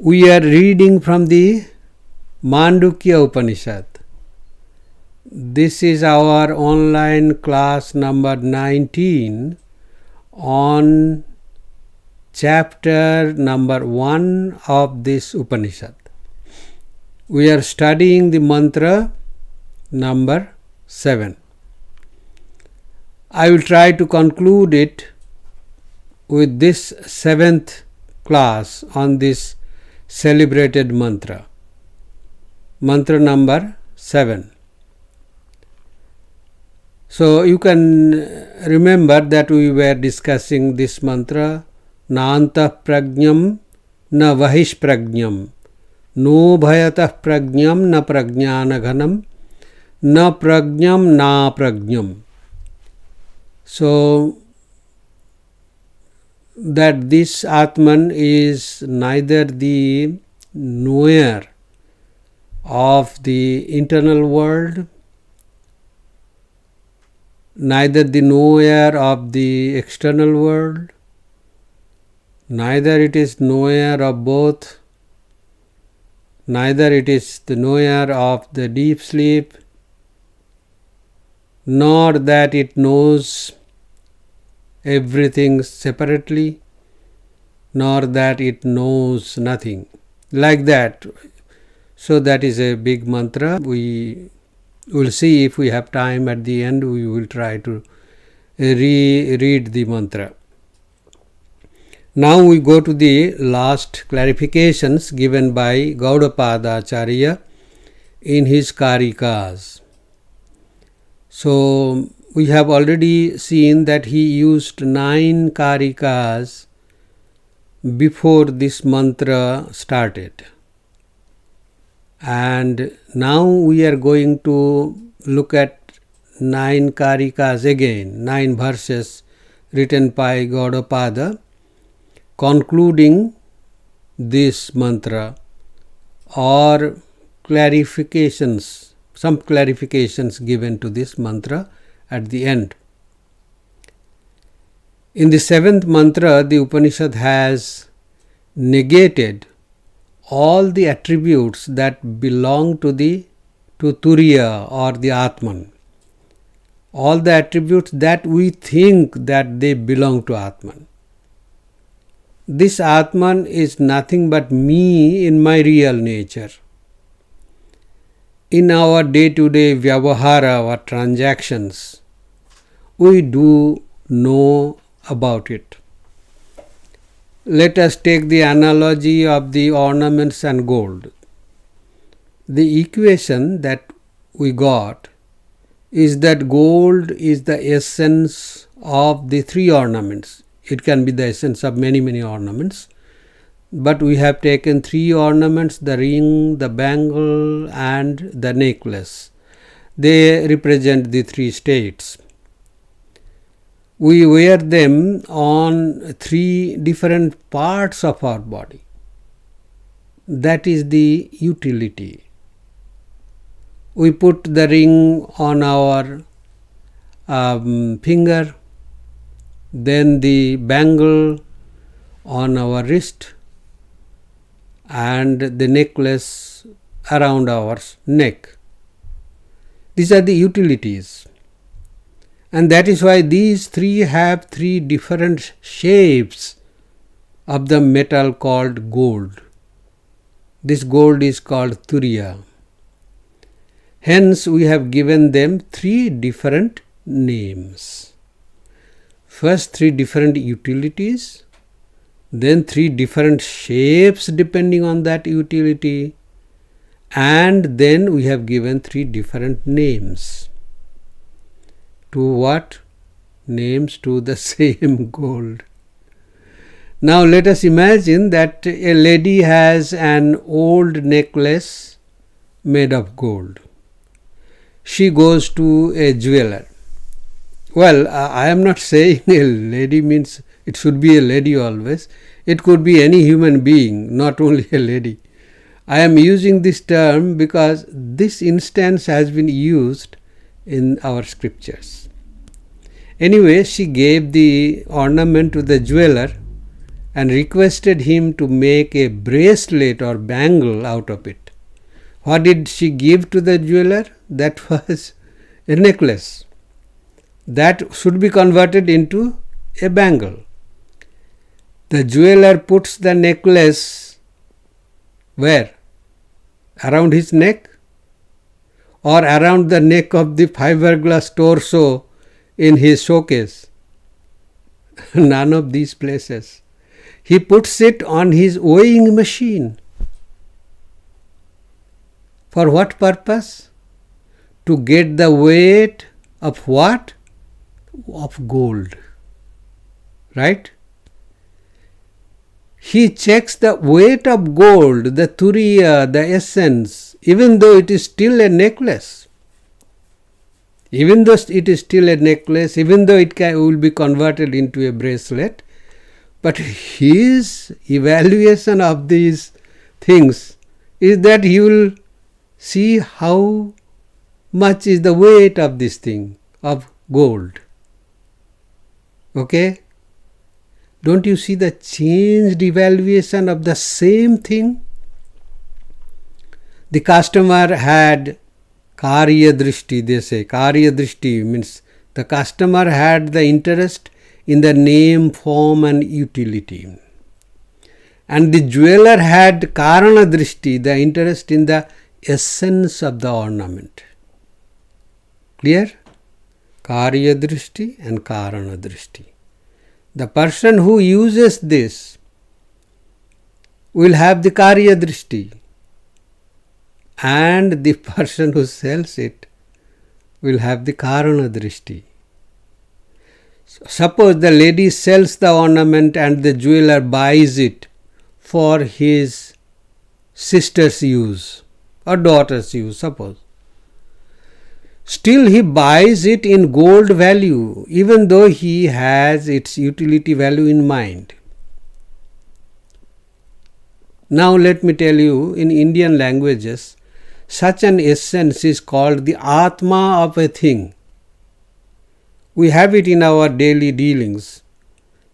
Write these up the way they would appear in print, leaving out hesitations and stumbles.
We are reading from the Mandukya Upanishad. This is our online class number 19 on chapter number 1 of this Upanishad. We are studying the mantra number 7. I will try to conclude it with this 7th class on this celebrated mantra. Mantra number 7. So you can remember that we were discussing this mantra, na antah prajnam na vahish prajnam, no bhayatah prajnam na prajnana ghanam, na prajnam na prajnam. So that this Atman is neither the knower of the internal world, neither the knower of the external world, neither it is knower of both, neither it is the knower of the deep sleep, nor that it knows everything separately, nor that it knows nothing. Like that. So that is a big mantra. We will see if we have time at the end. We will try to reread the mantra. Now we go to the last clarifications given by Gaudapada Acharya in his Karikas. So we have already seen that he used 9 Karikas before this mantra started. And now we are going to look at 9 Karikas again, 9 verses written by Gaudapada, concluding this mantra or clarifications, some clarifications given to this mantra at the end. In the 7th mantra, the Upanishad has negated all the attributes that belong to Turiya or the Atman. All the attributes that we think that they belong to Atman. This Atman is nothing but me in my real nature. In our day-to-day vyavahara or transactions, we do know about it. Let us take the analogy of the ornaments and gold. The equation that we got is that gold is the essence of the 3 ornaments. It can be the essence of many, many ornaments. But we have taken 3 ornaments, the ring, the bangle and the necklace. They represent the 3 states. We wear them on 3 different parts of our body. That is the utility. We put the ring on our finger, then the bangle on our wrist, and the necklace around our neck. These are the utilities. And that is why these 3 have 3 different shapes of the metal called gold. This gold is called Turiya. Hence we have given them 3 different names. First 3 different utilities, then 3 different shapes depending on that utility, and then we have given 3 different names. To what? Names to the same gold. Now let us imagine that a lady has an old necklace made of gold. She goes to a jeweler. Well, I am not saying a lady means it should be a lady always. It could be any human being, not only a lady. I am using this term because this instance has been used in our scriptures. Anyway, she gave the ornament to the jeweler and requested him to make a bracelet or bangle out of it. What did she give to the jeweler? That was a necklace that should be converted into a bangle. The jeweler puts the necklace where? Around his neck or around the neck of the fiberglass torso in his showcase? None of these places. He puts it on his weighing machine. For what purpose? To get the weight of what? Of gold. Right? He checks the weight of gold, the turiya, the essence, even though it is still a necklace. Even though it is still a necklace, even though it will be converted into a bracelet, but his evaluation of these things is that he will see how much is the weight of this thing, of gold. Okay? Don't you see the changed evaluation of the same thing? The customer had Karya Drishti, they say. Karya Drishti means the customer had the interest in the name, form and utility. And the jeweler had Karana Drishti, the interest in the essence of the ornament. Clear? Karya Drishti and Karana Drishti. The person who uses this will have the Karya Drishti, and the person who sells it will have the Karana Drishti. Suppose the lady sells the ornament and the jeweler buys it for his sister's use or daughter's use, suppose. Still he buys it in gold value, even though he has its utility value in mind. Now let me tell you, in Indian languages, such an essence is called the Atma of a thing. We have it in our daily dealings.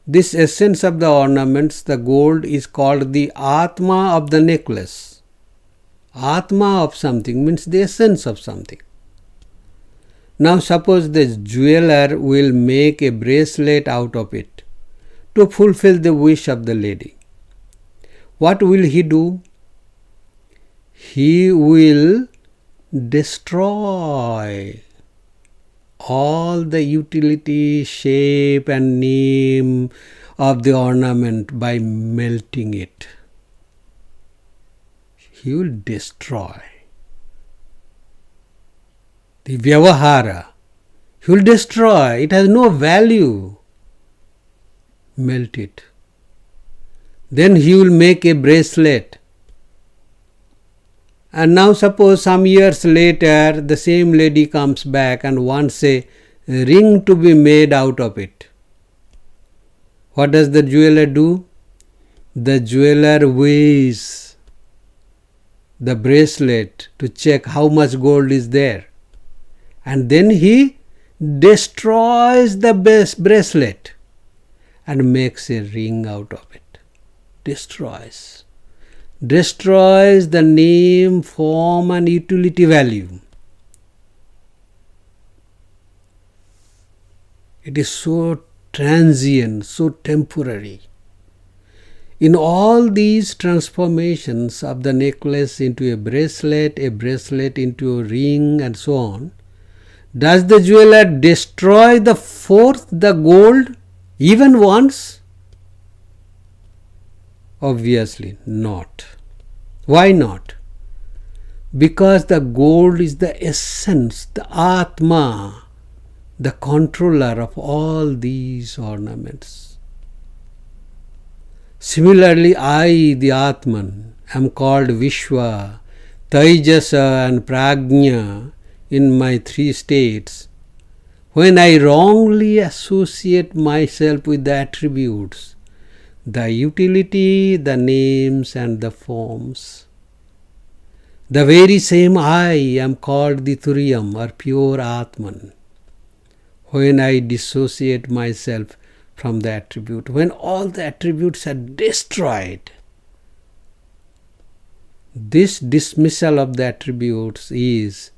This essence of the ornaments, the gold, is called the Atma of the necklace. Atma of something means the essence of something. Now suppose the jeweler will make a bracelet out of it to fulfill the wish of the lady. What will he do? He will destroy all the utility, shape and name of the ornament by melting it. He will destroy the vyavahara. He will destroy. It has no value. Melt it. Then he will make a bracelet. And now suppose some years later the same lady comes back and wants a ring to be made out of it. What does the jeweler do? The jeweler weighs the bracelet to check how much gold is there. And then he destroys the bracelet and makes a ring out of it. Destroys the name, form and utility value. It is so transient, so temporary. In all these transformations of the necklace into a bracelet into a ring and so on, does the jeweler destroy the fourth, the gold, even once? Obviously not. Why not? Because the gold is the essence, the Atma, the controller of all these ornaments. Similarly, I, the Atman, am called Vishwa, Taijasa and Prajna in my three states. When I wrongly associate myself with the attributes, the utility, the names and the forms, the very same I am called the Turiyam or pure Atman. When I dissociate myself from the attribute. When all the attributes are destroyed, this dismissal of the attributes is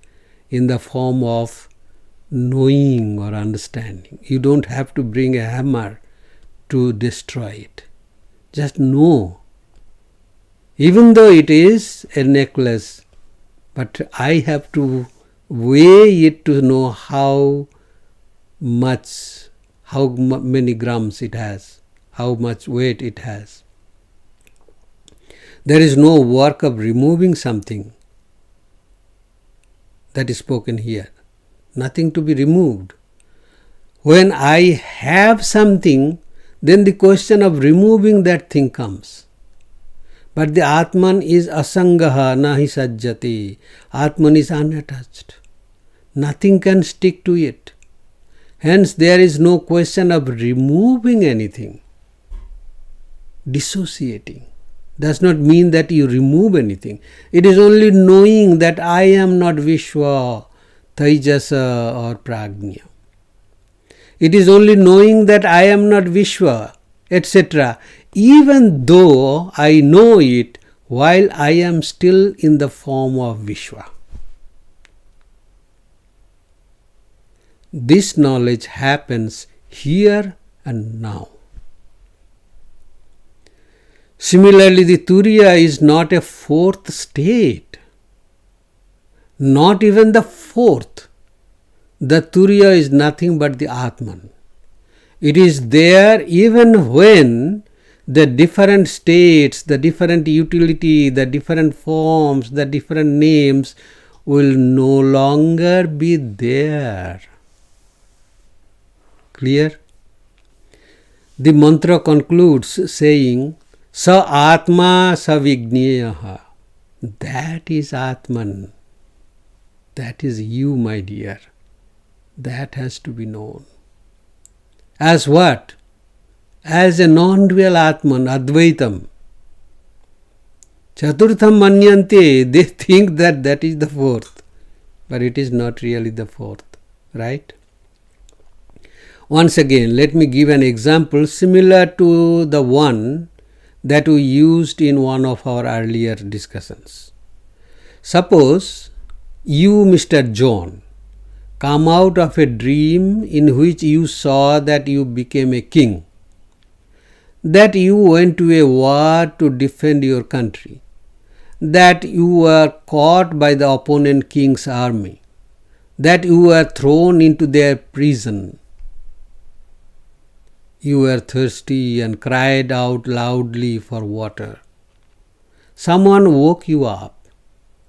in the form of knowing or understanding. You don't have to bring a hammer to destroy it. Just know. Even though it is a necklace, but I have to weigh it to know how many grams it has, how much weight it has. There is no work of removing something that is spoken here. Nothing to be removed. When I have something, then the question of removing that thing comes. But the Atman is asangaha nahi sajjati. Atman is unattached. Nothing can stick to it. Hence there is no question of removing anything. Dissociating does not mean that you remove anything. It is only knowing that I am not Vishwa, Taijasa or Prajna. It is only knowing that I am not Vishwa, etc. Even though I know it while I am still in the form of Vishwa. This knowledge happens here and now. Similarly, the Turiya is not a fourth state. Not even the fourth. The Turiya is nothing but the Atman. It is there even when the different states, the different utility, the different forms, the different names will no longer be there. Clear? The mantra concludes saying, Sa Atma Sa Vigneyaha. That is Atman. That is you, my dear. That has to be known. As what? As a non-dual Atman, Advaitam. Chaturtham Manyante, they think that that is the fourth. But it is not really the fourth. Right? Once again, let me give an example similar to the one that we used in one of our earlier discussions. Suppose you, Mr. John, come out of a dream in which you saw that you became a king, that you went to a war to defend your country, that you were caught by the opponent king's army, that you were thrown into their prison. You were thirsty and cried out loudly for water. Someone woke you up.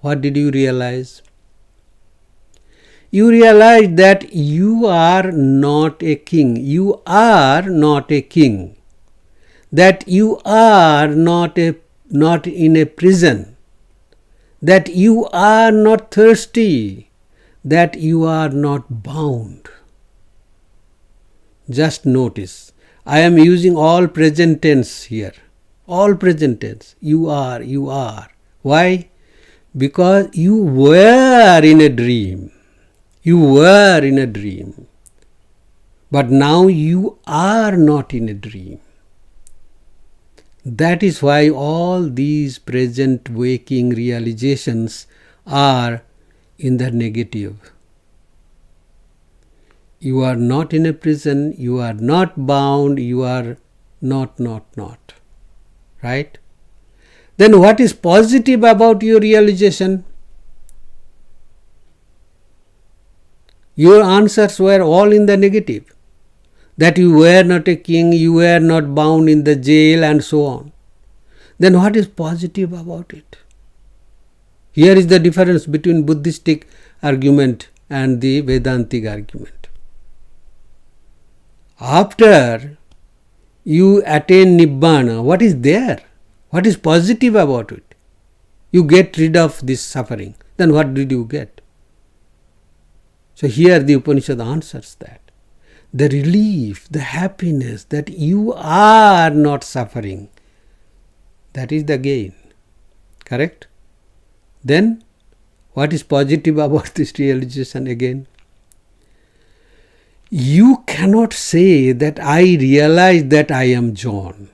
What did you realize? You realized that you are not a king. You are not a king. That you are not in a prison. That you are not thirsty. That you are not bound. Just notice, I am using all present tense here. All present tense. You are, you are. Why? Because you were in a dream. You were in a dream. But now you are not in a dream. That is why all these present waking realizations are in the negative. You are not in a prison, you are not bound, you are not. Right? Then what is positive about your realization? Your answers were all in the negative. That you were not a king, you were not bound in the jail and so on. Then what is positive about it? Here is the difference between Buddhistic argument and the Vedantic argument. After you attain Nibbana, what is there? What is positive about it? You get rid of this suffering. Then what did you get? So here the Upanishad answers that. The relief, the happiness that you are not suffering, that is the gain. Correct? Then what is positive about this realization again? You cannot say that I realize that I am John.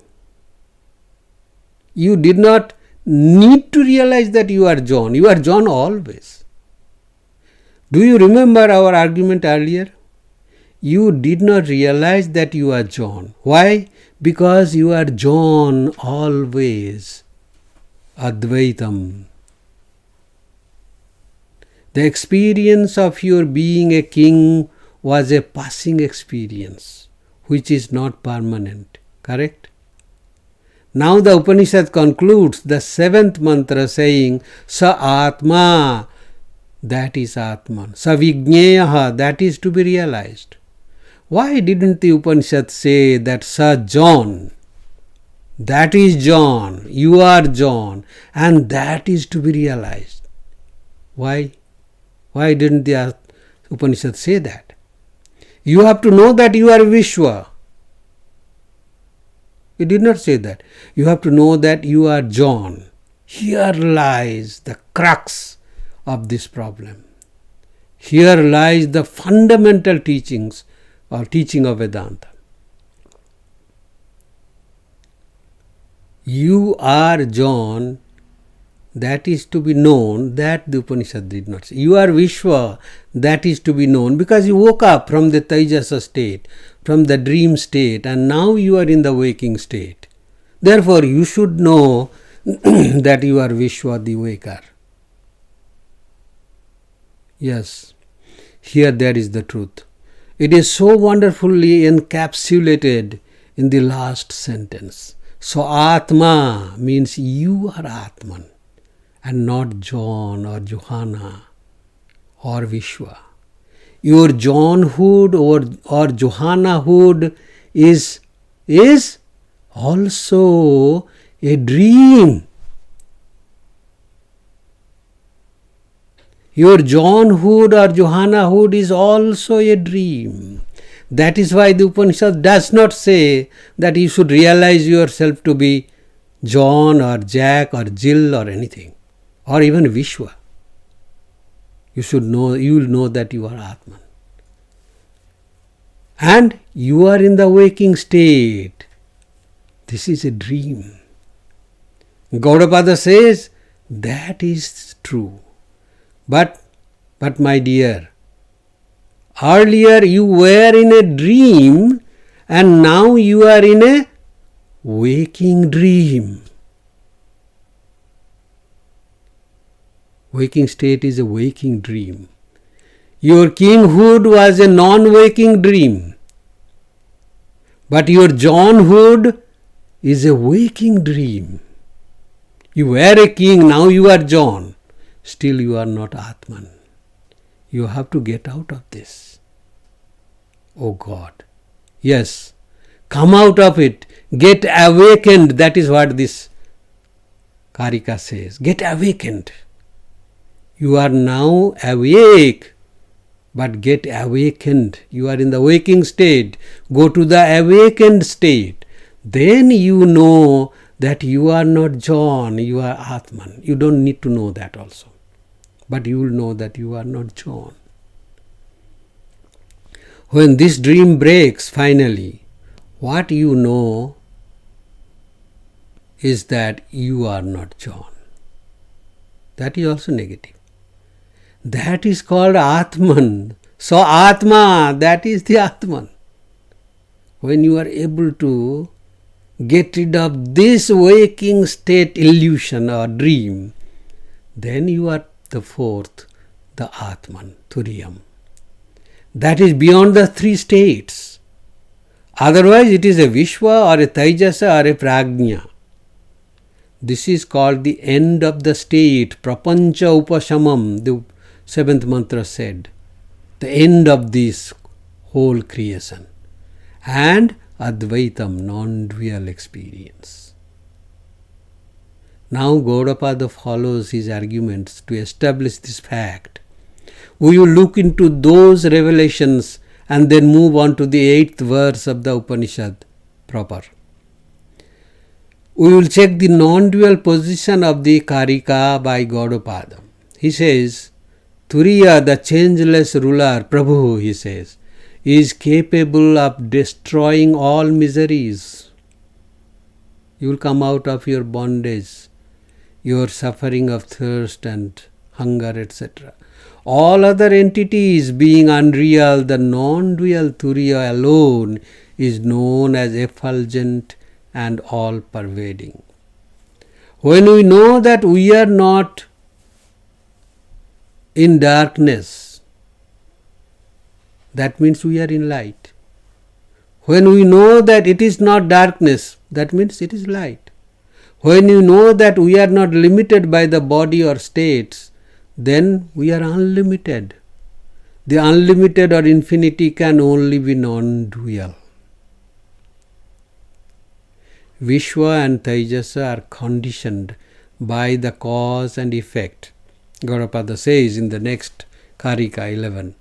You did not need to realize that you are John. You are John always. Do you remember our argument earlier? You did not realize that you are John. Why? Because you are John always. Advaitam. The experience of your being a king was a passing experience, which is not permanent. Correct? Now the Upanishad concludes the 7th mantra saying, Sa Atma, that is Atman. Sa Vijñeyaha, that is to be realized. Why didn't the Upanishad say that Sa John, that is John, you are John, and that is to be realized? Why? Why didn't the Upanishad say that? You have to know that you are Vishwa. It did not say that. You have to know that you are John. Here lies the crux of this problem. Here lies the fundamental teachings or teaching of Vedanta. You are John, that is to be known, that the Upanishad did not say. You are Vishwa, that is to be known, because you woke up from the Taijasa state, from the dream state, and now you are in the waking state. Therefore, you should know that you are Vishwa, the waker. Yes, here there is the truth. It is so wonderfully encapsulated in the last sentence. So Atma means you are Atman and not John or Johanna or Vishwa. Your Johnhood or Johannahood is also a dream. Your Johnhood or Johannahood is also a dream. That is why the Upanishad does not say that you should realize yourself to be John or Jack or Jill or anything, or even Vishwa. You will know that you are Atman. And you are in the waking state. This is a dream. Gaudapada says that is true. But my dear, earlier you were in a dream and now you are in a waking dream. Waking state is a waking dream. Your kinghood was a non-waking dream. But your Johnhood is a waking dream. You were a king, now you are John. Still you are not Atman. You have to get out of this. Oh God. Yes. Come out of it. Get awakened. That is what this Karika says. Get awakened. You are now awake. But get awakened. You are in the waking state. Go to the awakened state. Then you know that you are not John, you are Atman. You don't need to know that also. But you will know that you are not John. When this dream breaks finally, what you know is that you are not John. That is also negative. That is called Atman. So Atma, that is the Atman. When you are able to get rid of this waking state illusion or dream, then you are the fourth, the Atman, Turiyam. That is beyond the three states. Otherwise it is a Vishwa or a Taijasa or a Prajna. This is called the end of the state, Prapancha Upashamam, the 7th mantra said. The end of this whole creation. And Advaitam, non-dual experience. Now Gaudapada follows his arguments to establish this fact. We will look into those revelations and then move on to the 8th verse of the Upanishad proper. We will check the non-dual position of the Karika by Gaudapada. He says, Turiya, the changeless ruler, Prabhu, he says, is capable of destroying all miseries. You will come out of your bondage, your suffering of thirst and hunger, etc. All other entities being unreal, the non-dual Turiya alone is known as effulgent and all-pervading. When we know that we are not in darkness, that means we are in light. When we know that it is not darkness, that means it is light. When you know that we are not limited by the body or states, then we are unlimited. The unlimited or infinity can only be non-dual. Vishwa and Taijasa are conditioned by the cause and effect. Gaudapada says in the next Karika 11.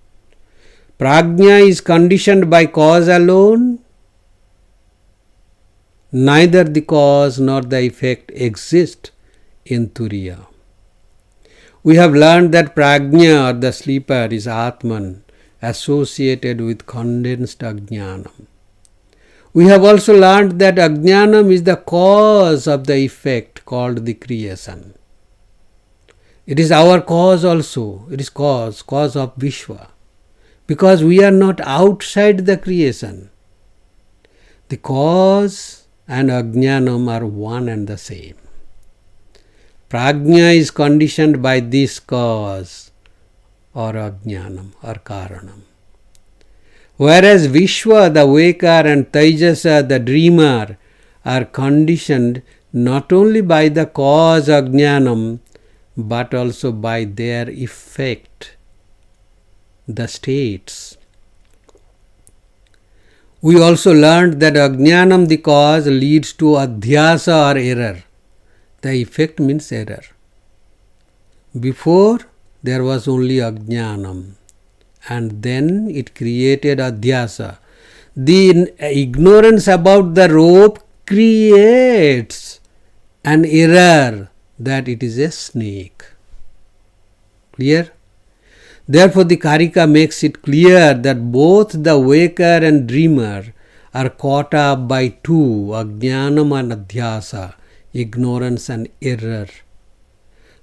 Prajna is conditioned by cause alone. Neither the cause nor the effect exist in Turiya. We have learned that Prajna, or the sleeper, is Atman, associated with condensed Ajnanam. We have also learned that Ajnanam is the cause of the effect called the creation. It is our cause also. It is cause of Vishwa. Because we are not outside the creation. The cause and Ajnanam are one and the same. Prajna is conditioned by this cause or Ajnanam or Karanam. Whereas Vishwa, the waker, and Taijasa, the dreamer, are conditioned not only by the cause Ajnanam, but also by their effect, the states. We also learned that Ajnanam, the cause, leads to Adhyasa or error. The effect means error. Before, there was only Ajnanam, and then it created Adhyasa. The ignorance about the rope creates an error that it is a snake. Clear? Therefore, the Karika makes it clear that both the waker and dreamer are caught up by two, Ajnanam and Adhyasa, ignorance and error.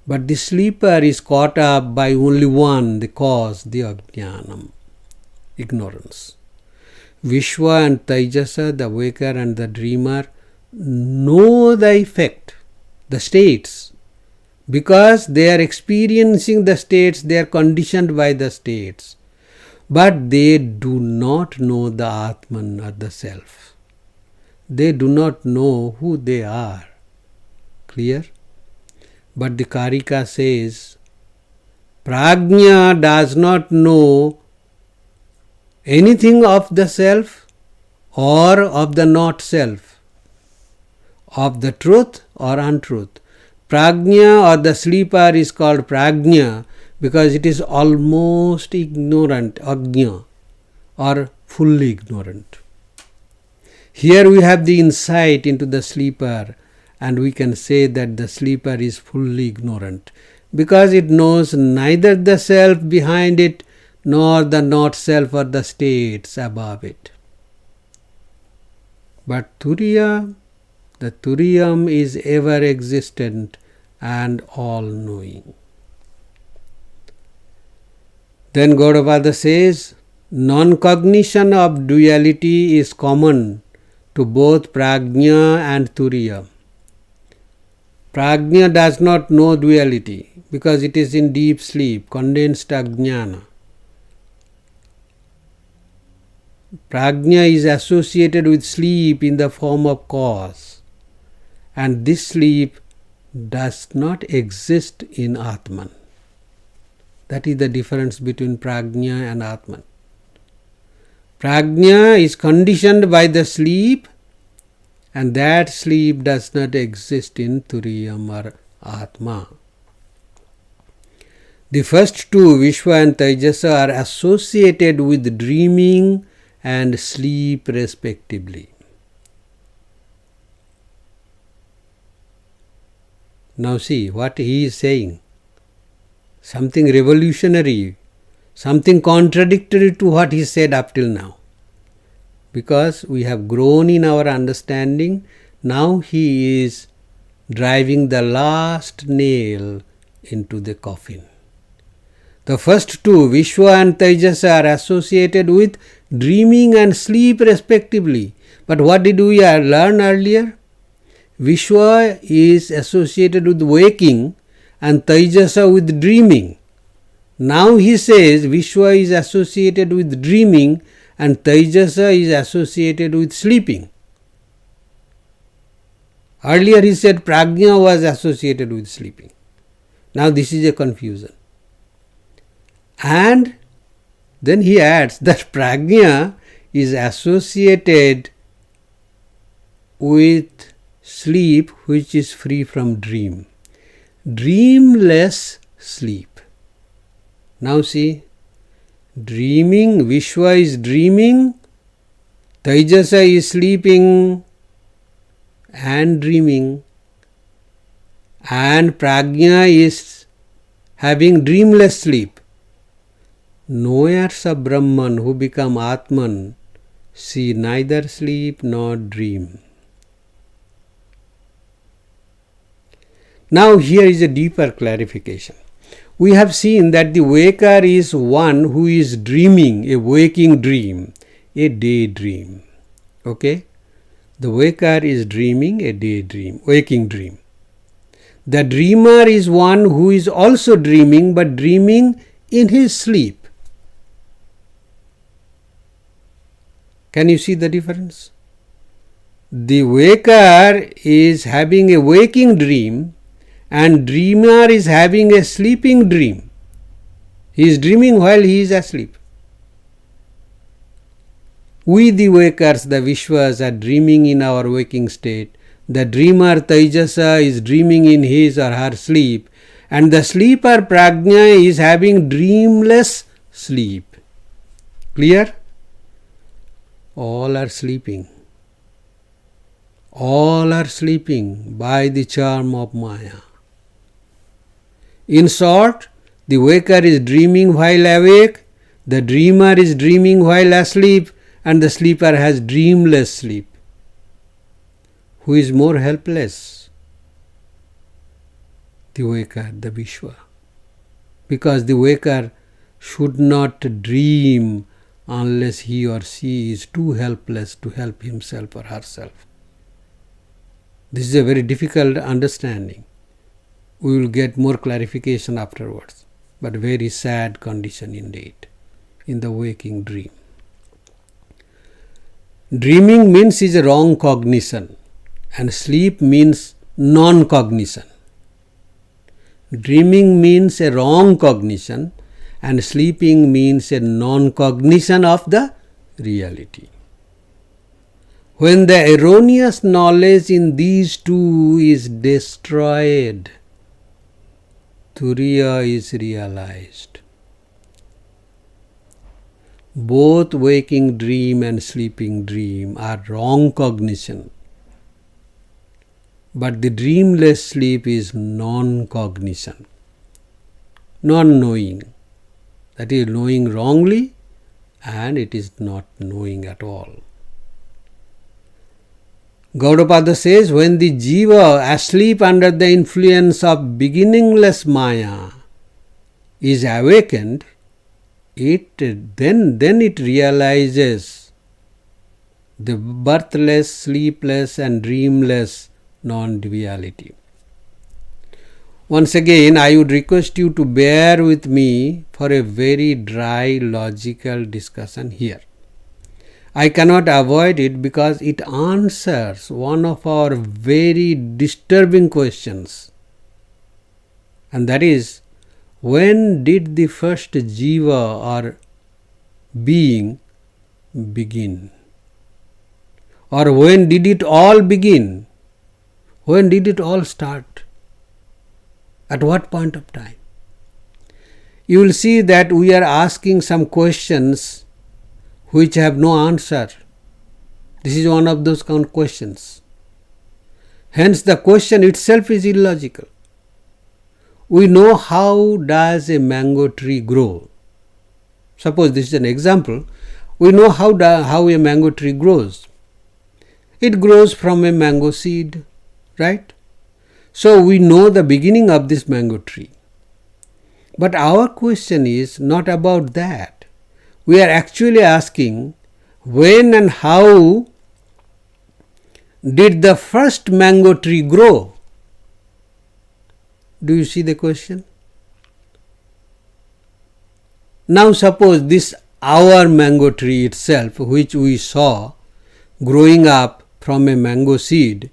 But the sleeper is caught up by only one, the cause, the Ajnanam, ignorance. Vishwa and Taijasa, the waker and the dreamer, know the effect, the states. Because they are experiencing the states, they are conditioned by the states. But they do not know the Atman or the Self. They do not know who they are. Clear? But the Karika says, Prajna does not know anything of the Self or of the not Self, of the truth or untruth. Prajna, or the sleeper, is called Prajna because it is almost ignorant, Ajna, or fully ignorant. Here we have the insight into the sleeper, and we can say that the sleeper is fully ignorant because it knows neither the self behind it nor the not self or the states above it. But Turiya, the Turiyam, is ever existent and all-knowing. Then Gaudapada says, non-cognition of duality is common to both Prajna and Turiya. Prajna does not know duality because it is in deep sleep, condensed Ajnana. Prajna is associated with sleep in the form of cause, and this sleep does not exist in Atman. That is the difference between Prajna and Atman. Prajna is conditioned by the sleep, and that sleep does not exist in Turiyam or Atma. The first two, Vishwa and Taijasa, are associated with dreaming and sleep respectively. Now see what he is saying. Something revolutionary. something contradictory to what he said up till now. Because we have grown in our understanding, now he is driving the last nail into the coffin. The first two, Vishwa and Taijasa, are associated with dreaming and sleep respectively. But what did we learn earlier? Vishwa is associated with waking and Taijasa with dreaming. Now he says Vishwa is associated with dreaming and Taijasa is associated with sleeping. Earlier he said Prajna was associated with sleeping. Now this is a confusion. And then he adds that Prajna is associated with sleep which is free from dream. Dreamless sleep. Now see, dreaming, Vishwa is dreaming, Taijasa is sleeping and dreaming, and Prajna is having dreamless sleep. Knowers of Brahman who become Atman see neither sleep nor dream. Now here is a deeper clarification. We have seen that the waker is one who is dreaming, a waking dream, a daydream. Okay? The waker is dreaming a daydream, waking dream. The dreamer is one who is also dreaming, but dreaming in his sleep. Can you see the difference? The waker is having a waking dream and dreamer is having a sleeping dream. He is dreaming while he is asleep. We the wakers, the Vishwas, are dreaming in our waking state. The dreamer Taijasa is dreaming in his or her sleep, and the sleeper Prajna is having dreamless sleep. Clear? All are sleeping. All are sleeping by the charm of Maya. In short, the waker is dreaming while awake, the dreamer is dreaming while asleep, and the sleeper has dreamless sleep. Who is more helpless? The waker, the Vishwa. Because the waker should not dream unless he or she is too helpless to help himself or herself. This is a very difficult understanding. We will get more clarification afterwards, but very sad condition indeed in the waking dream. Dreaming means is a wrong cognition and sleep means non-cognition. Dreaming means a wrong cognition and sleeping means a non-cognition of the reality. When the erroneous knowledge in these two is destroyed, Turiya is realized. Both waking dream and sleeping dream are wrong cognition. But the dreamless sleep is non-cognition, non-knowing. That is knowing wrongly and it is not knowing at all. Gaudapada says, when the jiva asleep under the influence of beginningless Maya is awakened, then it realizes the birthless, sleepless and dreamless non-duality. Once again, I would request you to bear with me for a very dry logical discussion here. I cannot avoid it because it answers one of our very disturbing questions, and that is, when did the first jiva or being begin? Or when did it all begin? When did it all start? At what point of time? You will see that we are asking some questions which have no answer. This is one of those kind of questions. Hence the question itself is illogical. We know how does a mango tree grow. Suppose this is an example. We know how a mango tree grows. It grows from a mango seed, right? So we know the beginning of this mango tree. But our question is not about that. We are actually asking, when and how did the first mango tree grow? Do you see the question? Now suppose this our mango tree itself, which we saw growing up from a mango seed,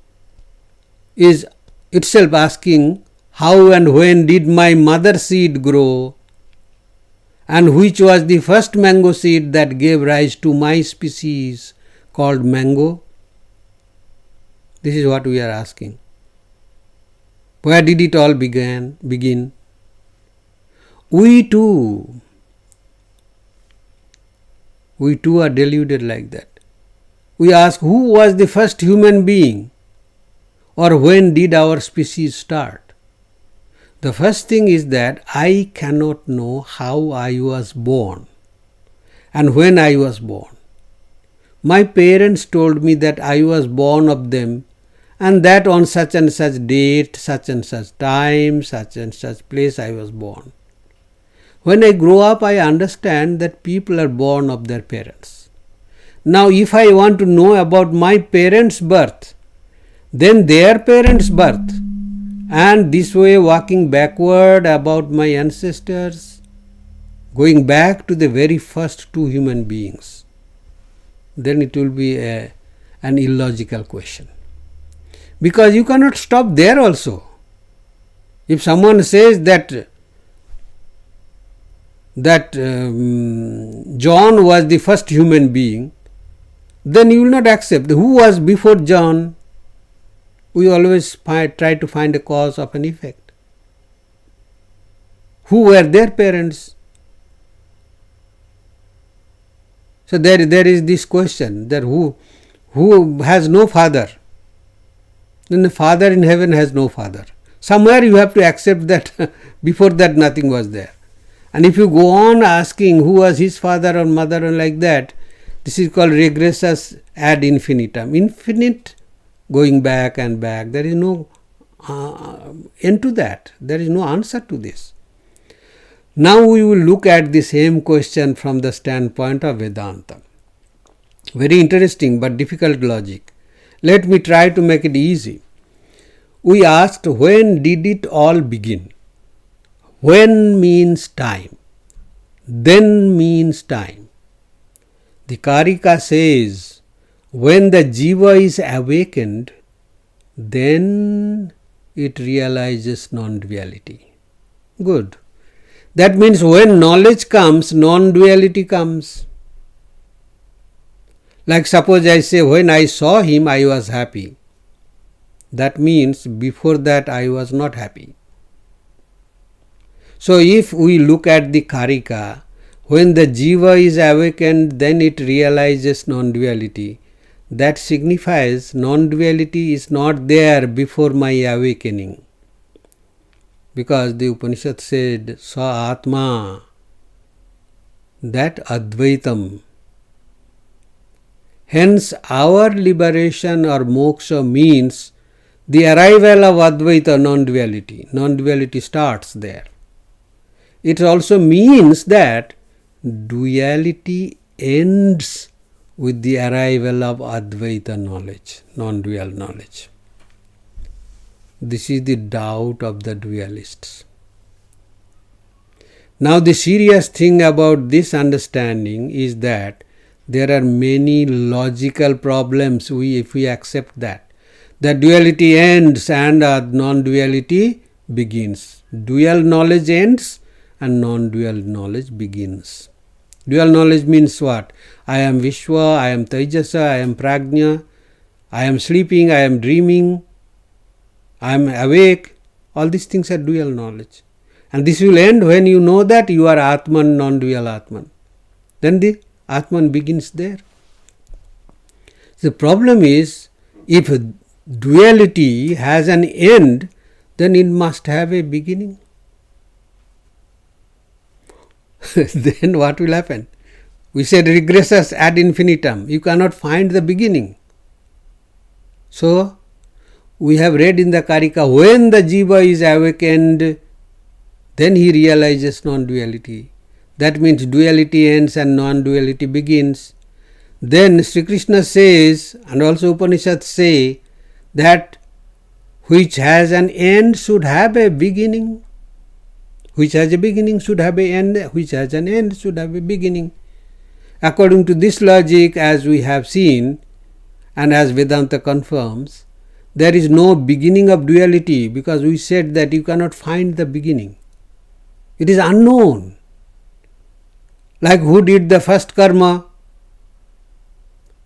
is itself asking, how and when did my mother seed grow, and which was the first mango seed that gave rise to my species called mango? This is what we are asking. Where did it all begin? We too are deluded like that. We ask, who was the first human being, or when did our species start? The first thing is that I cannot know how I was born and when I was born. My parents told me that I was born of them, and that on such and such date, such and such time, such and such place I was born. When I grow up, I understand that people are born of their parents. Now, if I want to know about my parents' birth, then their parents' birth, and this way walking backward about my ancestors, going back to the very first two human beings, then it will be an illogical question. Because you cannot stop there also. If someone says that John was the first human being, then you will not accept. Who was before John? We always try to find a cause of an effect. Who were their parents? So there is this question, that who has no father? Then the Father in heaven has no father. Somewhere you have to accept that before that nothing was there. And if you go on asking who was his father or mother and like that, this is called regressus ad infinitum. Infinite going back and back. There is no end to that. There is no answer to this. Now we will look at the same question from the standpoint of Vedanta. Very interesting but difficult logic. Let me try to make it easy. We asked, when did it all begin? When means time. Then means time. The Karika says, when the jiva is awakened, then it realizes non-duality. Good. That means when knowledge comes, non-duality comes. Like suppose I say, when I saw him, I was happy. That means before that I was not happy. So if we look at the Karika, when the jiva is awakened, then it realizes non-duality. That signifies non-duality is not there before my awakening. Because the Upanishad said, Sa Atma, that Advaitam. Hence our liberation or moksha means the arrival of Advaita, non-duality. Non-duality starts there. It also means that duality ends with the arrival of Advaita knowledge, non-dual knowledge. This is the doubt of the dualists. Now the serious thing about this understanding is that there are many logical problems if we accept that. The duality ends and non-duality begins. Dual knowledge ends and non-dual knowledge begins. Dual knowledge means what? I am Vishwa, I am Taijasa, I am Prajna, I am sleeping, I am dreaming, I am awake. All these things are dual knowledge. And this will end when you know that you are Atman, non-dual Atman. Then the Atman begins there. The problem is, if duality has an end, then it must have a beginning. then what will happen? We said regressus ad infinitum. You cannot find the beginning. So, we have read in the Karika, when the jiva is awakened, then he realizes non-duality. That means duality ends and non-duality begins. Then Sri Krishna says, and also Upanishads say, that which has an end should have a beginning. Which has a beginning should have an end. Which has an end should have a beginning. According to this logic, as we have seen, and as Vedanta confirms, there is no beginning of duality, because we said that you cannot find the beginning. It is unknown. Like who did the first karma?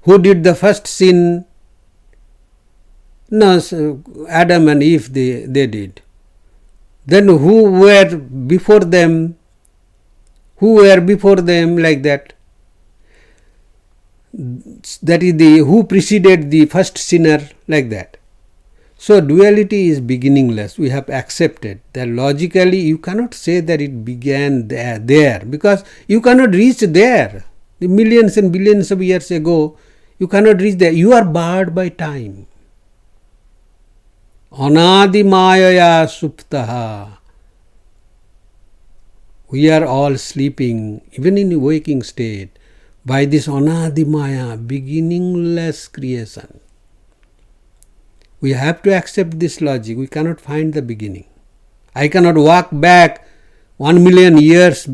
Who did the first sin? No, Adam and Eve, they did. Then who were before them? Who were before them, like that? That is who preceded the first sinner, like that. So duality is beginningless. We have accepted that logically you cannot say that it began there, because you cannot reach there. The millions and billions of years ago, you cannot reach there. You are barred by time. Anadi mayaya suptaha. We are all sleeping, even in waking state, by this anadi maya, beginningless creation. We have to accept this logic. We cannot find the beginning. I cannot walk back 1 million years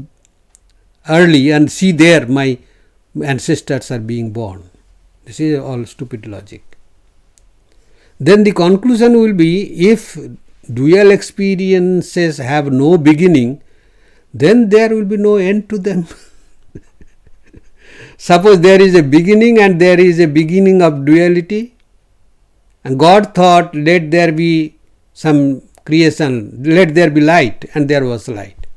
early and see there my ancestors are being born. This is all stupid logic. Then the conclusion will be, if dual experiences have no beginning, then there will be no end to them. Suppose there is a beginning and there is a beginning of duality, and God thought, let there be some creation, let there be light, and there was light.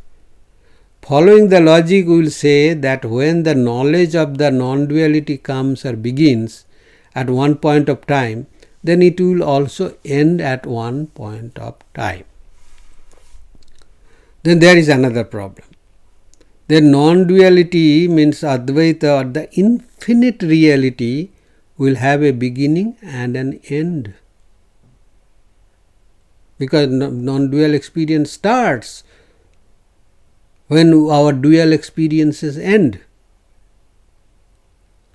Following the logic, we will say that when the knowledge of the non-duality comes or begins at one point of time, then it will also end at one point of time. Then there is another problem. Then non-duality means Advaita, or the infinite reality, will have a beginning and an end. Because non-dual experience starts when our dual experiences end.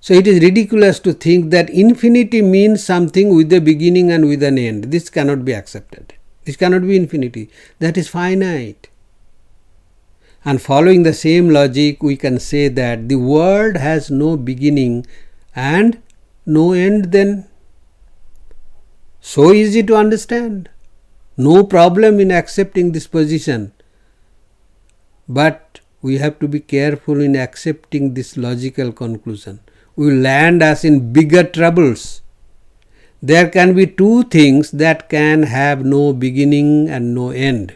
So it is ridiculous to think that infinity means something with a beginning and with an end. This cannot be accepted. This cannot be infinity. That is finite. And following the same logic, we can say that the world has no beginning and no end then. So easy to understand. No problem in accepting this position. But we have to be careful in accepting this logical conclusion. We will land us in bigger troubles. There can be two things that can have no beginning and no end.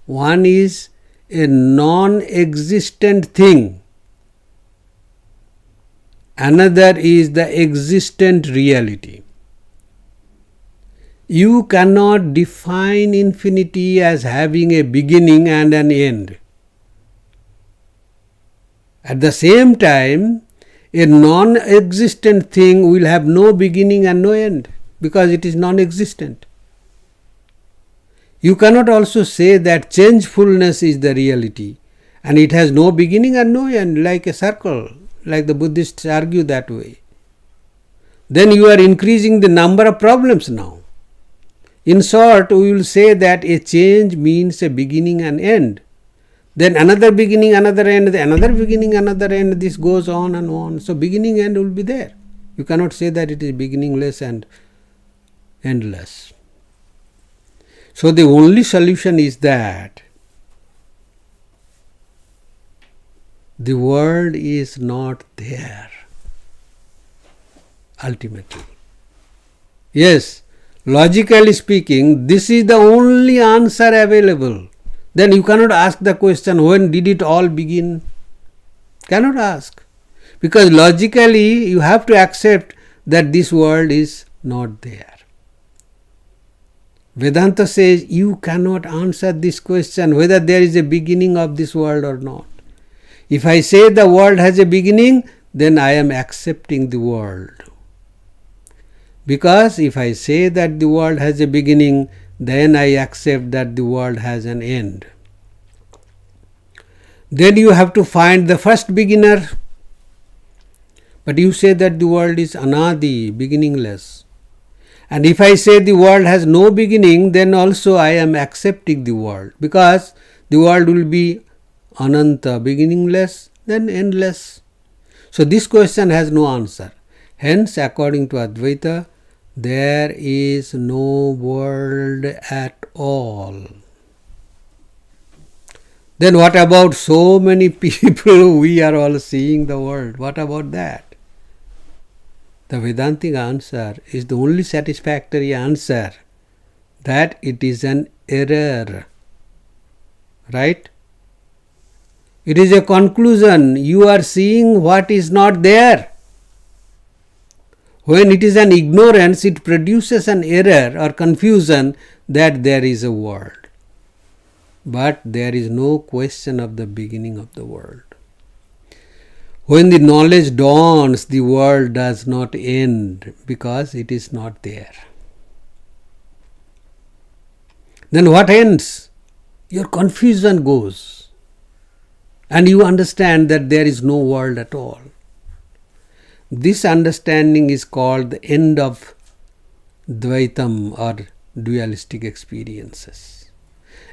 One is a non-existent thing. Another is the existent reality. You cannot define infinity as having a beginning and an end. At the same time, a non-existent thing will have no beginning and no end, because it is non-existent. You cannot also say that changefulness is the reality, and it has no beginning and no end, like a circle, like the Buddhists argue that way. Then you are increasing the number of problems now. In short, we will say that a change means a beginning and end. Then another beginning, another end, another beginning, another end. This goes on and on. So beginning and end will be there. You cannot say that it is beginningless and endless. So the only solution is that the world is not there ultimately. Yes, logically speaking, this is the only answer available. Then you cannot ask the question, when did it all begin? Cannot ask. Because logically you have to accept that this world is not there. Vedanta says you cannot answer this question whether there is a beginning of this world or not. If I say the world has a beginning, then I am accepting the world. Because if I say that the world has a beginning, then I accept that the world has an end. Then you have to find the first beginner. But you say that the world is anadi, beginningless. And if I say the world has no beginning, then also I am accepting the world. Because the world will be ananta, beginningless, then endless. So this question has no answer. Hence, according to Advaita, there is no world at all. Then what about so many people we are all seeing the world? What about that? The Vedantic answer is the only satisfactory answer, that it is an error. Right? It is a conclusion. You are seeing what is not there. When it is an ignorance, it produces an error or confusion that there is a world. But there is no question of the beginning of the world. When the knowledge dawns, the world does not end because it is not there. Then what ends? Your confusion goes. And you understand that there is no world at all. This understanding is called the end of Dvaitam or dualistic experiences.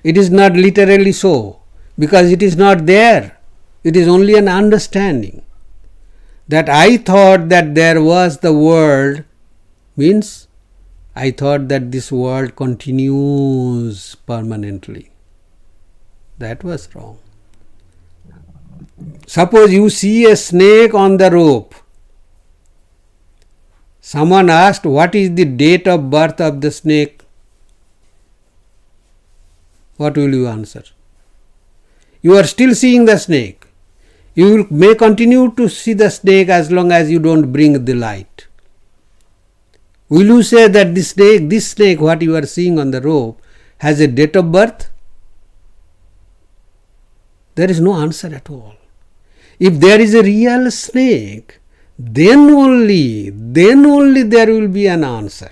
It is not literally so, because it is not there. It is only an understanding. That I thought that there was the world means I thought that this world continues permanently. That was wrong. Suppose you see a snake on the rope. Someone asked, what is the date of birth of the snake? What will you answer? You are still seeing the snake. You may continue to see the snake as long as you don't bring the light. Will you say that this snake, what you are seeing on the rope, has a date of birth? There is no answer at all. If there is a real snake, then only there will be an answer.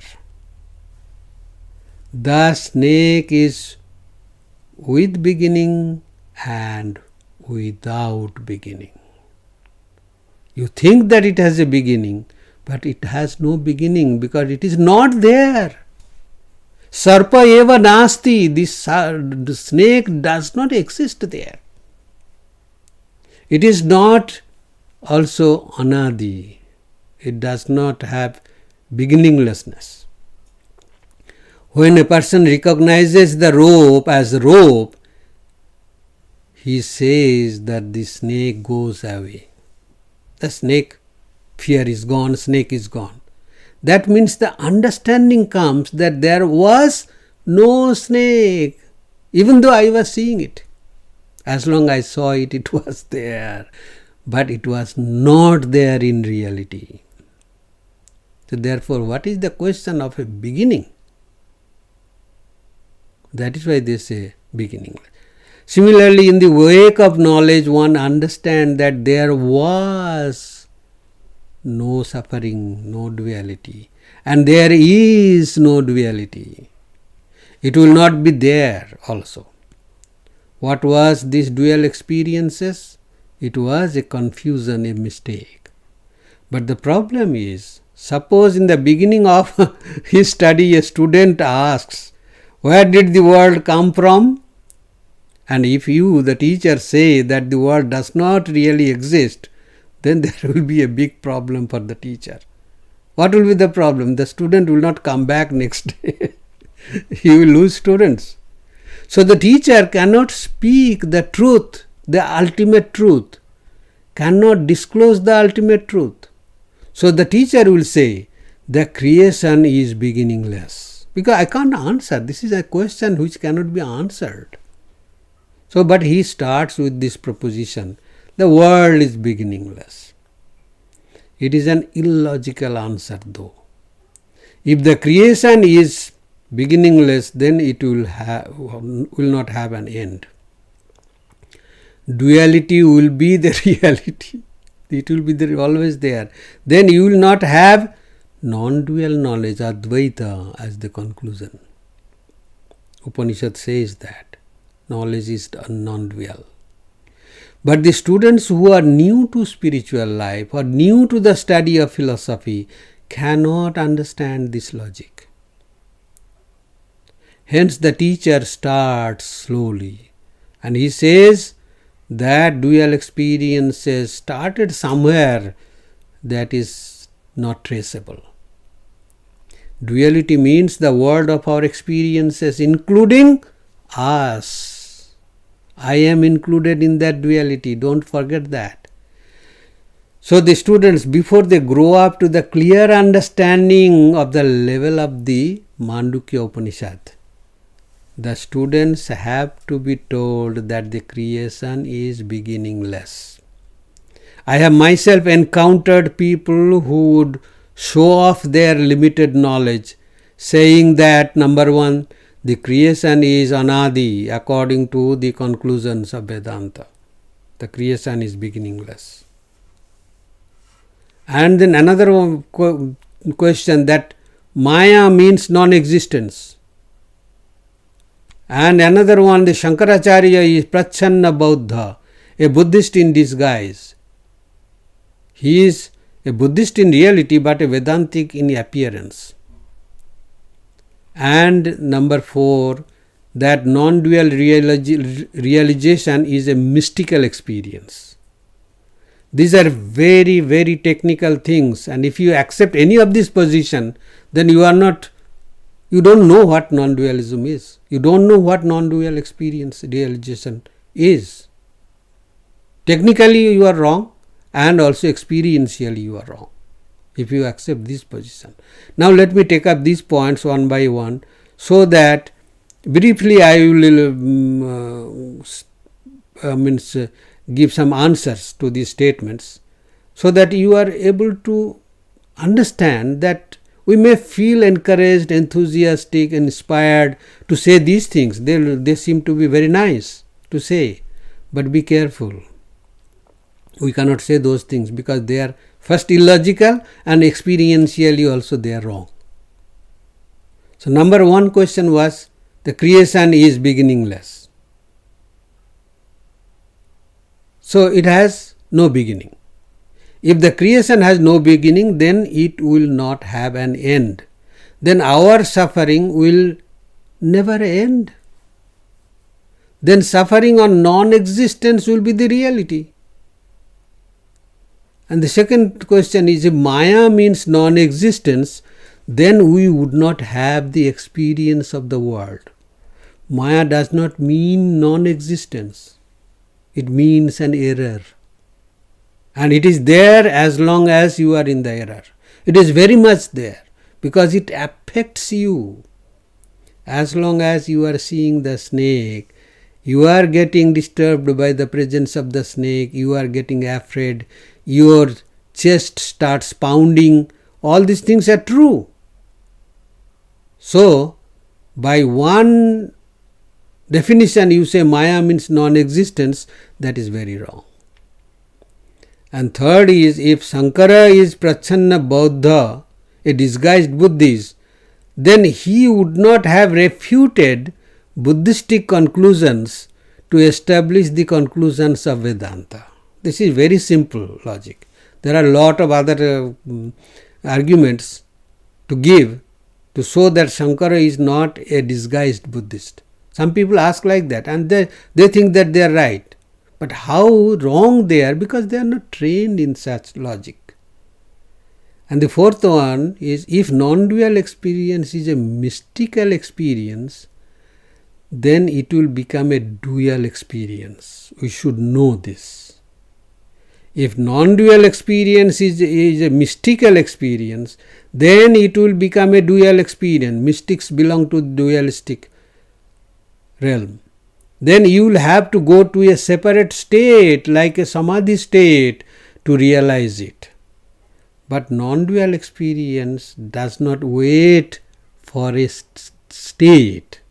The snake is with beginning and without beginning. You think that it has a beginning, but it has no beginning because it is not there. Sarpa eva nasti, the snake does not exist there. It is not also anadi. It does not have beginninglessness. When a person recognizes the rope as rope, he says that the snake goes away. The snake, fear is gone, snake is gone. That means the understanding comes that there was no snake, even though I was seeing it. As long as I saw it, it was there. But it was not there in reality. So therefore, what is the question of a beginning? That is why they say beginning. Similarly, in the wake of knowledge, one understands that there was no suffering, no duality. And there is no duality. It will not be there also. What was these dual experiences? It was a confusion, a mistake. But the problem is, suppose in the beginning of his study a student asks, where did the world come from? And if you, the teacher, say that the world does not really exist, then there will be a big problem for the teacher. What will be the problem? The student will not come back next day. He will lose students. So the teacher cannot speak the truth, the ultimate truth, cannot disclose the ultimate truth. So the teacher will say, the creation is beginningless. Because I can't answer. This is a question which cannot be answered. So, but he starts with this proposition, the world is beginningless. It is an illogical answer though. If the creation is beginningless, then it will not have an end. duality will be the reality. It will be there, always there. Then you will not have non-dual knowledge, Advaita, as the conclusion. Upanishad says that knowledge is non-dual. But the students who are new to spiritual life or new to the study of philosophy cannot understand this logic. Hence the teacher starts slowly and he says that dual experiences started somewhere that is not traceable. Duality means the world of our experiences, including us. I am included in that duality. Don't forget that. So the students, before they grow up to the clear understanding of the level of the Mandukya Upanishad, the students have to be told that the creation is beginningless. I have myself encountered people who would show off their limited knowledge, saying that, number one, the creation is anadi according to the conclusions of Vedanta. The creation is beginningless. And then another question, that Maya means non-existence. And another one, the Shankaracharya is Prachanna Bauddha, a Buddhist in disguise. He is a Buddhist in reality but a Vedantic in appearance. And number 4, that non-dual realization is a mystical experience. These are very, very technical things, and if you accept any of this position, then you don't know what non-dualism is. You don't know what non-dual experience realization is. Technically you are wrong, and also experientially you are wrong if you accept this position. Now let me take up these points one by one, so that briefly I will give some answers to these statements, so that you are able to understand that we may feel encouraged, enthusiastic, inspired to say these things. They seem to be very nice to say, but be careful. We cannot say those things because they are first illogical and experientially also they are wrong. So number 1 question was, the creation is beginningless. So it has no beginning. If the creation has no beginning, then it will not have an end. Then our suffering will never end. Then suffering or non-existence will be the reality. And the second question is, if Maya means non-existence, then we would not have the experience of the world. Maya does not mean non-existence. It means an error. And it is there as long as you are in the error. It is very much there because it affects you. As long as you are seeing the snake, you are getting disturbed by the presence of the snake, you are getting afraid, your chest starts pounding. All these things are true. So, by one definition you say Maya means non-existence, that is very wrong. And third is, if Sankara is Prachanna Bauddha, a disguised Buddhist, then he would not have refuted Buddhistic conclusions to establish the conclusions of Vedanta. This is very simple logic. There are a lot of other arguments to give to show that Shankara is not a disguised Buddhist. Some people ask like that, and they think that they are right. But how wrong they are, because they are not trained in such logic. And the fourth one is, if non-dual experience is a mystical experience, then it will become a dual experience. We should know this. If non-dual experience is a mystical experience, then it will become a dual experience. Mystics belong to dualistic realm. Then you will have to go to a separate state, like a samadhi state, to realize it. But non-dual experience does not wait for a state.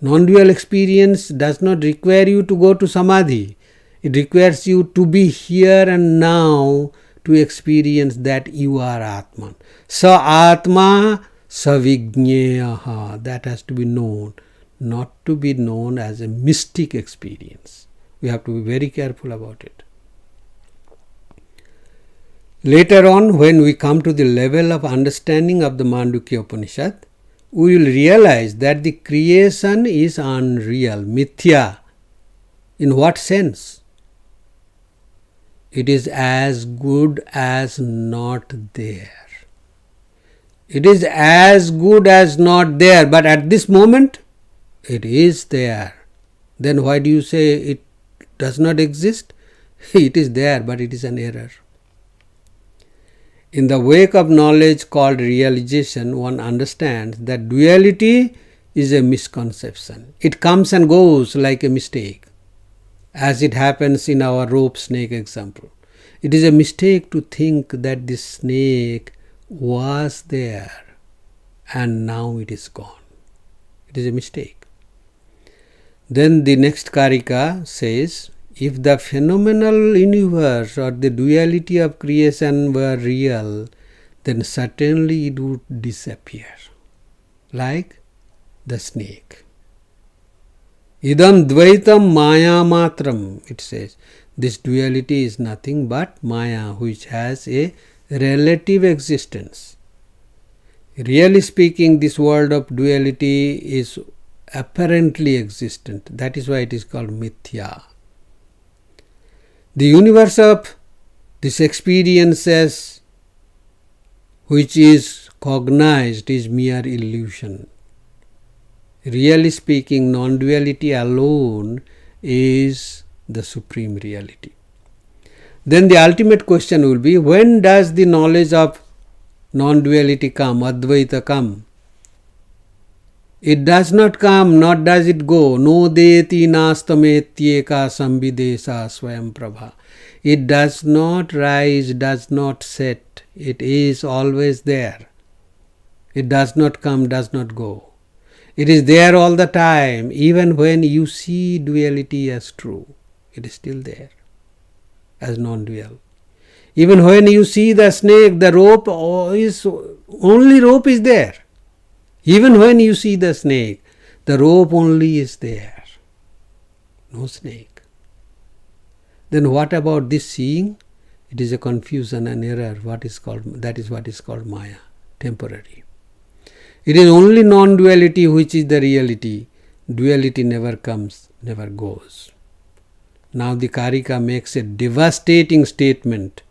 Non-dual experience does not require you to go to samadhi. It requires you to be here and now to experience that you are Atman. Sa Atma Savigneyaha. That has to be known, not to be known as a mystic experience. We have to be very careful about it. Later on, when we come to the level of understanding of the Mandukya Upanishad, we will realize that the creation is unreal, mithya. In what sense? It is as good as not there. It is as good as not there, but at this moment, it is there. Then why do you say it does not exist? It is there, but it is an error. In the wake of knowledge called realization, one understands that duality is a misconception. It comes and goes like a mistake, as it happens in our rope snake example. It is a mistake to think that this snake was there and now it is gone. It is a mistake. Then the next Karika says, if the phenomenal universe or the duality of creation were real, then certainly it would disappear, like the snake. Idam dvaitam maya matram, it says. This duality is nothing but maya, which has a relative existence. Really speaking, this world of duality is apparently existent. That is why it is called mithya. The universe of these experiences which is cognized is mere illusion. Really speaking, non-duality alone is the supreme reality. Then the ultimate question will be, when does the knowledge of non-duality come, Advaita come? It does not come, nor does it go. No deti nastametyeka sambidesa swayam prabha. It does not rise, does not set. It is always there. It does not come, does not go. It is there all the time. Even when you see duality as true, it is still there as non-dual. Even when you see the snake, the rope is only rope is there. Even when you see the snake, the rope only is there. No snake. Then what about this seeing? It is a confusion, an error. That is what is called Maya, temporary. It is only non-duality which is the reality. Duality never comes, never goes. Now the Karika makes a devastating statement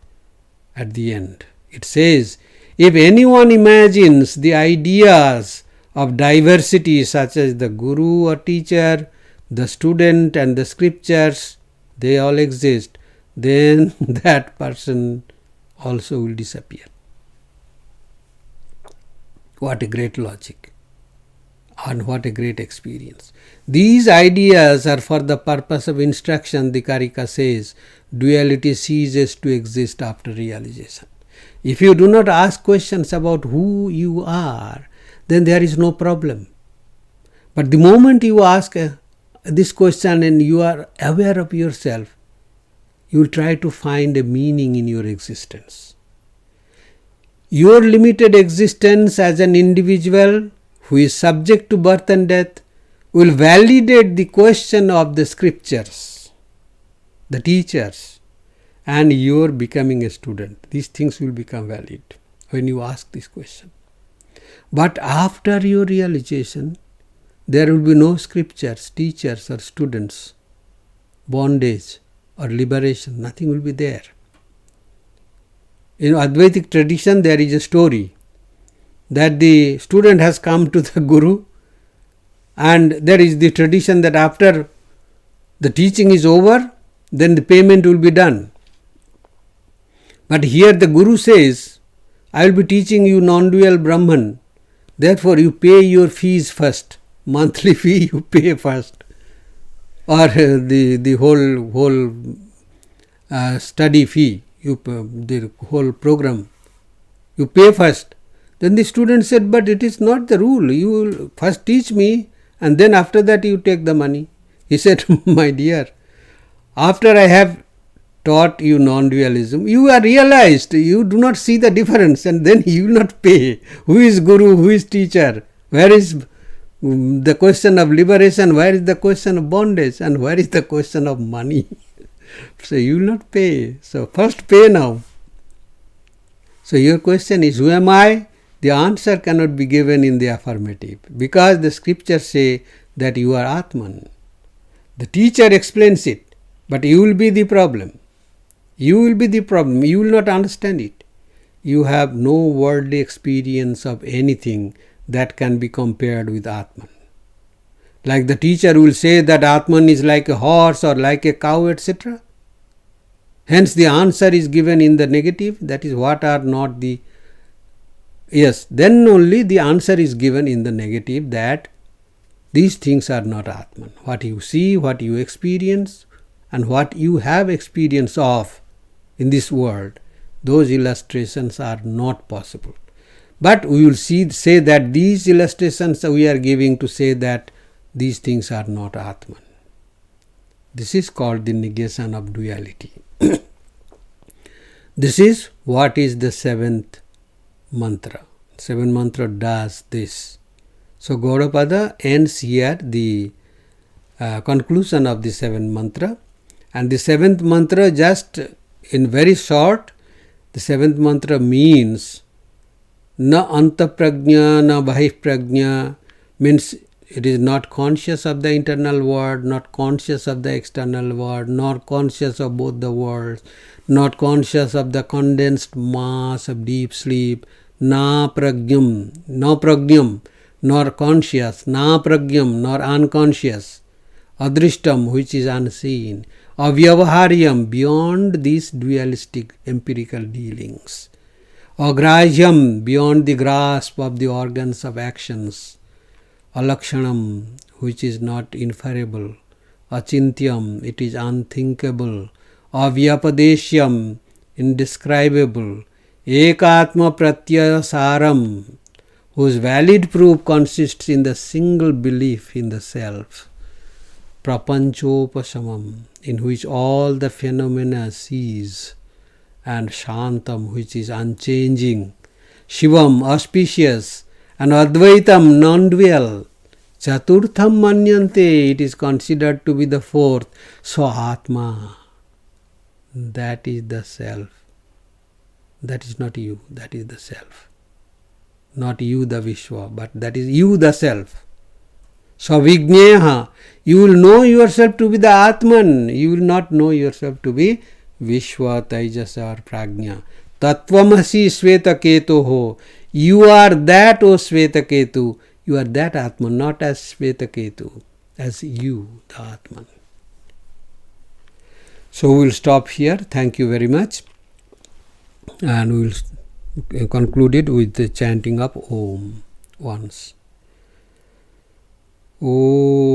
at the end. It says, if anyone imagines the ideas of diversity such as the guru or teacher, the student and the scriptures, they all exist, then that person also will disappear. What a great logic and what a great experience. These ideas are for the purpose of instruction, the Karika says. Duality ceases to exist after realization. If you do not ask questions about who you are, then there is no problem. But the moment you ask this question and you are aware of yourself, you will try to find a meaning in your existence. Your limited existence as an individual who is subject to birth and death will validate the question of the scriptures, the teachers, and your becoming a student. These things will become valid when you ask this question. But after your realization, there will be no scriptures, teachers or students, bondage or liberation. Nothing will be there. In Advaitic tradition, there is a story that the student has come to the Guru, and there is the tradition that after the teaching is over, then the payment will be done. But here the Guru says, I will be teaching you non-dual Brahman, therefore you pay your fees first. Monthly fee you pay first, or the whole study fee, the whole program, you pay first. Then the student said, but it is not the rule. You will first teach me and then after that you take the money. He said, my dear, After I have taught you non-dualism, you are realized, you do not see the difference, and then you will not pay. Who is guru, who is teacher? Where is the question of liberation? Where is the question of bondage? And where is the question of money? So you will not pay. So first pay now. So your question is, who am I? The answer cannot be given in the affirmative, because the scriptures say that you are Atman. The teacher explains it, but you will be the problem. You will be the problem. You will not understand it. You have no worldly experience of anything that can be compared with Atman. Like the teacher will say that Atman is like a horse or like a cow, etc. Hence the answer is given in the negative. That is, what are not the... Yes, then only the answer is given in the negative, that these things are not Atman. What you see, what you experience, and what you have experience of in this world, those illustrations are not possible. But we will say that these illustrations we are giving to say that these things are not Atman. This is called the negation of duality. This is what is the seventh mantra. Seventh mantra does this. So Gaudapada ends here the conclusion of the seventh mantra. And the seventh mantra, just in very short, the seventh mantra means na anta prajna na bahih prajna, means it is not conscious of the internal world, not conscious of the external world, nor conscious of both the worlds, not conscious of the condensed mass of deep sleep. Na prajnam, no prajnam, nor conscious, na prajnam, nor unconscious, adrishtam, which is unseen, avyavaharyam, beyond these dualistic empirical dealings, agrajyam, beyond the grasp of the organs of actions, alakshanam, which is not inferable, achintyam, it is unthinkable, avyapadeshyam, indescribable, ekatma pratyasaram, whose valid proof consists in the single belief in the self, prapanchopasamam, in which all the phenomena cease, and shantam, which is unchanging, shivam, auspicious, and advaitam, non-dual, chaturtham manyante, it is considered to be the fourth, so atma, that is the self. That is not you, that is the self. Not you the Vishwa, but that is you the self. Savigneha, you will know yourself to be the Atman, you will not know yourself to be Vishwa, Taijasa or Prajna. Tattvamasi Svetaketu, you are that, O Svetaketu, you are that Atman, not as Svetaketu, as you, the Atman. So we will stop here. Thank you very much. And we will conclude it with the chanting of Om once. Om.